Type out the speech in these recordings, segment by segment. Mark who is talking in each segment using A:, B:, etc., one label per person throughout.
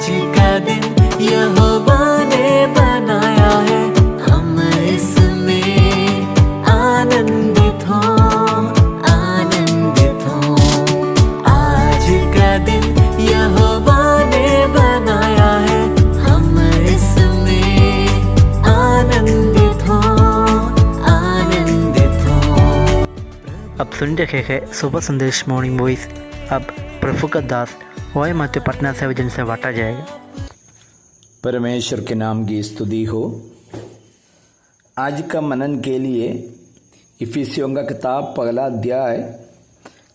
A: आज का दिन यहोवा ने बनाया है, हम इसमें आनंदित हो, आनंदित हो। आज का दिन यहोवा ने बनाया है, हम इसमें आनंदित हो, आनंदित हो।
B: अब सुन रहे हैं सुबह संदेश मॉर्निंग वॉइस। अब प्रभु का दास वाई माध्यु पटना से वजन से बांटा जाएगा।
C: परमेश्वर के नाम की स्तुति हो। आज का मनन के लिए इफिसियों का किताब पहला अध्याय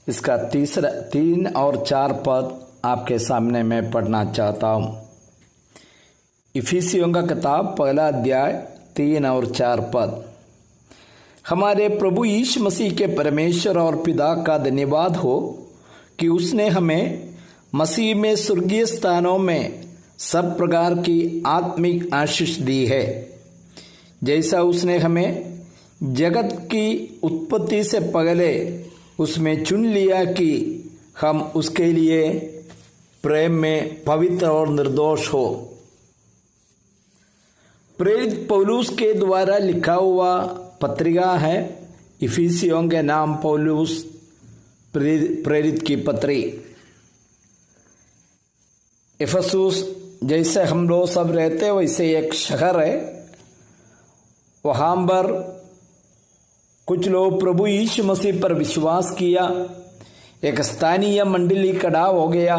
C: इसका 3 और 4 पद आपके सामने मैं पढ़ना चाहता हूँ। इफिसियों का किताब पहला अध्याय 3 और 4 पद। हमारे प्रभु यीशु मसीह के परमेश्वर और पिता का धन्यवाद हो कि उसने हमें मसीह में स्वर्गीय स्थानों में सब प्रकार की आत्मिक आशीष दी है, जैसा उसने हमें जगत की उत्पत्ति से पहले उसमें चुन लिया कि हम उसके लिए प्रेम में पवित्र और निर्दोष हो। प्रेरित पौलुस के द्वारा लिखा हुआ पत्रिका है इफिसियों के नाम पौलुस प्रेरित की पत्री। इफिसुस जैसे हम लोग सब रहते वैसे एक शहर है, वहाँ पर कुछ लोग प्रभु यीशु मसीह पर विश्वास किया। एक स्थानीय मंडली खड़ा हो गया।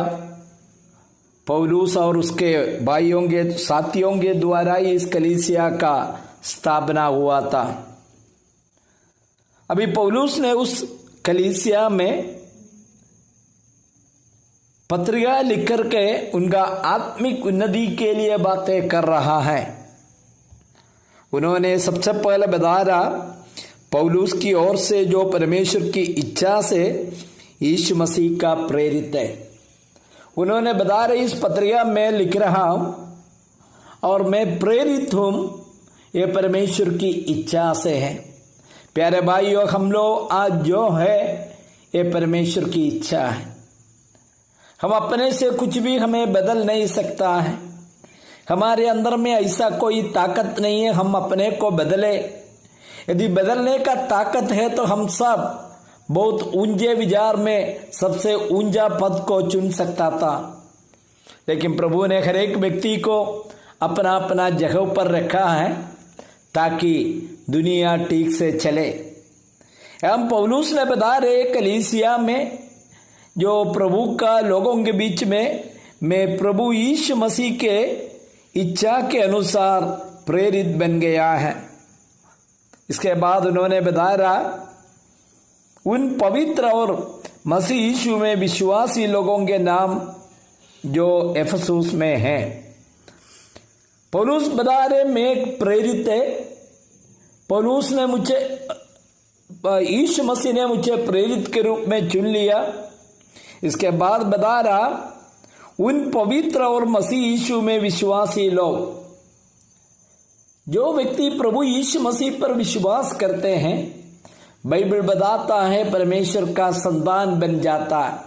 C: पौलुस और उसके भाइयों के साथियों के द्वारा इस कलीसिया का स्थापना हुआ था। अभी पौलुस ने उस कलीसिया में पत्रिका लिख करके उनका आत्मिक उन्नति के लिए बातें कर रहा है। उन्होंने सबसे पहले बताया पौलुस की ओर से जो परमेश्वर की इच्छा से यीशु मसीह का प्रेरित है। उन्होंने बताया इस पत्रिका में लिख रहा हूं और मैं प्रेरित हूं, ये परमेश्वर की इच्छा से है। प्यारे भाइयों, हम लोग आज जो है ये परमेश्वर की इच्छा है। हम अपने से कुछ भी हमें बदल नहीं सकता है। हमारे अंदर में ऐसा कोई ताकत नहीं है हम अपने को बदले। यदि बदलने का ताकत है तो हम सब बहुत ऊंचे विचार में सबसे ऊंचा पद को चुन सकता था, लेकिन प्रभु ने हर एक व्यक्ति को अपना अपना जगह पर रखा है ताकि दुनिया ठीक से चले। हम पौलुस ने बता रहे कलीसिया में जो प्रभु का लोगों के बीच में मैं प्रभु यीशु मसीह के इच्छा के अनुसार प्रेरित बन गया है। इसके बाद उन्होंने बताया उन पवित्र और मसीह यीशु में विश्वासी लोगों के नाम जो इफिसुस में हैं। पौलुस बता रहे मैं एक प्रेरित है। पौलुस ने मुझे यीशु मसीह ने मुझे प्रेरित के रूप में चुन लिया। इसके बाद बता रहा उन पवित्र और मसीह यीशु में विश्वासी लोग, जो व्यक्ति प्रभु यीशु मसीह पर विश्वास करते हैं, बाइबल बताता है परमेश्वर का संतान बन जाता है।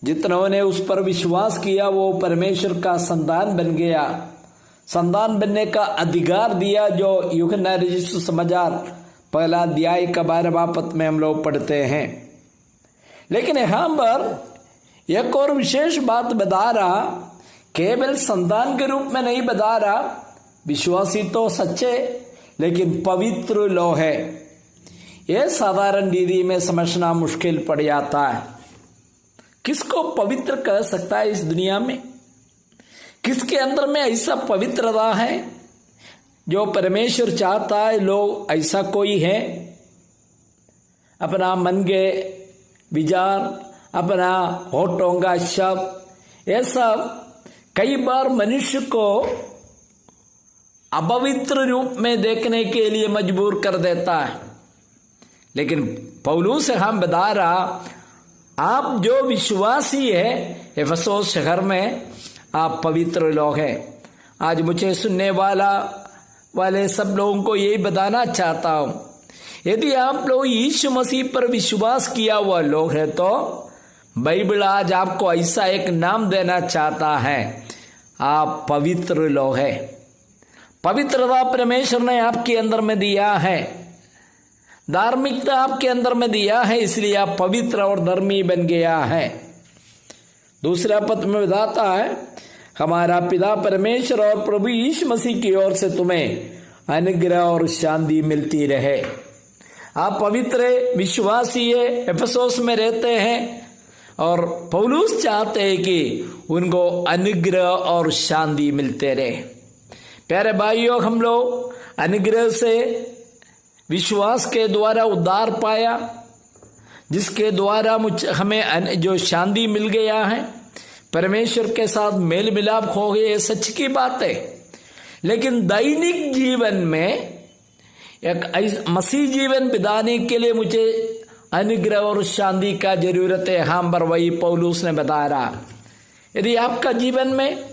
C: जितनों ने उस पर विश्वास किया वो परमेश्वर का संतान बन गया। संतान बनने का अधिकार दिया, जो यूहन्ना रचित समाचार पहला अध्याय का 12वां पद में हम लोग पढ़ते हैं। लेकिन यहाँ पर एक और विशेष बात बता रहा, केवल संतान के रूप में नहीं बता रहा, विश्वासी तो सच्चे लेकिन पवित्र लोग है। यह साधारण रीति में समझना मुश्किल पड़ जाता है। किसको पवित्र कह सकता है इस दुनिया में? किसके अंदर में ऐसा पवित्रता है जो परमेश्वर चाहता है लोग ऐसा कोई है? अपना मन के विचार, अपना होठों का शब्द, ये सब कई बार मनुष्य को अपवित्र रूप में देखने के लिए मजबूर कर देता है। लेकिन पौलुस हम बता रहा आप जो विश्वासी है इफिसुस शहर में आप पवित्र लोग हैं। आज मुझे सुनने वाले सब लोगों को यही बताना चाहता हूं, यदि आप लोग यीशु मसीह पर विश्वास किया हुआ लोग हैं तो बाइबल आज आपको ऐसा एक नाम देना चाहता है, आप पवित्र लोग हैं। पवित्रता परमेश्वर ने आपके अंदर में दिया है, धार्मिकता आपके अंदर में दिया है, इसलिए आप पवित्र और धर्मी बन गया है। दूसरा पद में बताता है, हमारा पिता परमेश्वर और प्रभु यीशु मसीह की ओर से तुम्हें अनुग्रह और शांति मिलती रहे। आप पवित्र विश्वासी है, एफेसोस में रहते हैं और पौलुस चाहते हैं कि उनको अनुग्रह और शांति मिलते रहे। प्यारे भाइयों, हम लोग अनुग्रह से विश्वास के द्वारा उद्धार पाया, जिसके द्वारा हमें जो शांति मिल गया है, परमेश्वर के साथ मेल मिलाप हो गए, ये सच की बात है। लेकिन दैनिक जीवन में एक मसीह जीवन बिताने के लिए मुझे अनुग्रह और शांति का जरूरत है। हम पर वही पौलुस ने बताया, यदि आपका जीवन में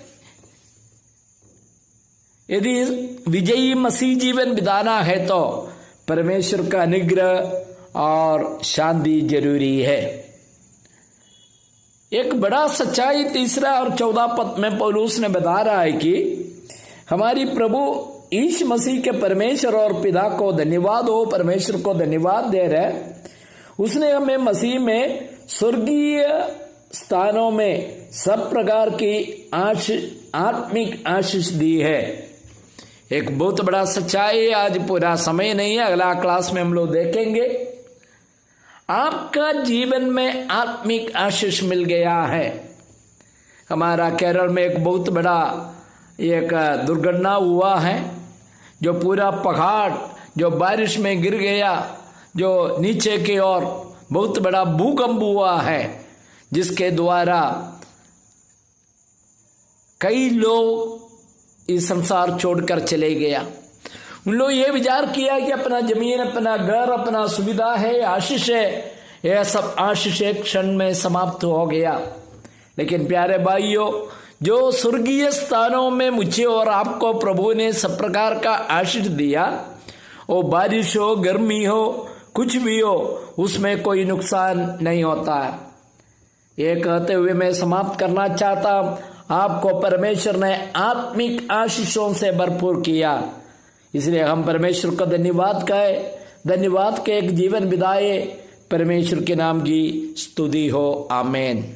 C: यदि विजयी मसीह जीवन बिताना है तो परमेश्वर का अनुग्रह और शांति जरूरी है। एक बड़ा सच्चाई 3 और 14 पद में पौलुस ने बता रहा है कि हमारी प्रभु यीशु मसीह के परमेश्वर और पिता को धन्यवाद हो, परमेश्वर को धन्यवाद दे रहे, उसने हमें मसीह में स्वर्गीय स्थानों में सब प्रकार की आत्मिक आशीष दी है। एक बहुत बड़ा सच्चाई है, आज पूरा समय नहीं है, अगला क्लास में हम लोग देखेंगे। आपका जीवन में आत्मिक आशीष मिल गया है। हमारा केरल में एक बहुत बड़ा एक दुर्घटना हुआ है, जो पूरा पहाड़ जो बारिश में गिर गया, जो नीचे की ओर बहुत बड़ा भूकंप हुआ है, जिसके द्वारा कई लोग इस संसार छोड़कर चले गया। उन लोग ये विचार किया कि अपना जमीन, अपना घर, अपना सुविधा है, आशीष है, यह सब आशीष एक क्षण में समाप्त हो गया। लेकिन प्यारे भाइयों, जो स्वर्गीय स्थानों में मुझे और आपको प्रभु ने सब प्रकार का आशीष दिया, वो बारिश हो, गर्मी हो, कुछ भी हो, उसमें कोई नुकसान नहीं होता है। ये कहते हुए मैं समाप्त करना चाहता हूं, आपको परमेश्वर ने आत्मिक आशीषों से भरपूर किया, इसलिए हम परमेश्वर को धन्यवाद कहें, धन्यवाद के एक जीवन बिताए। परमेश्वर के नाम की स्तुति हो, आमीन।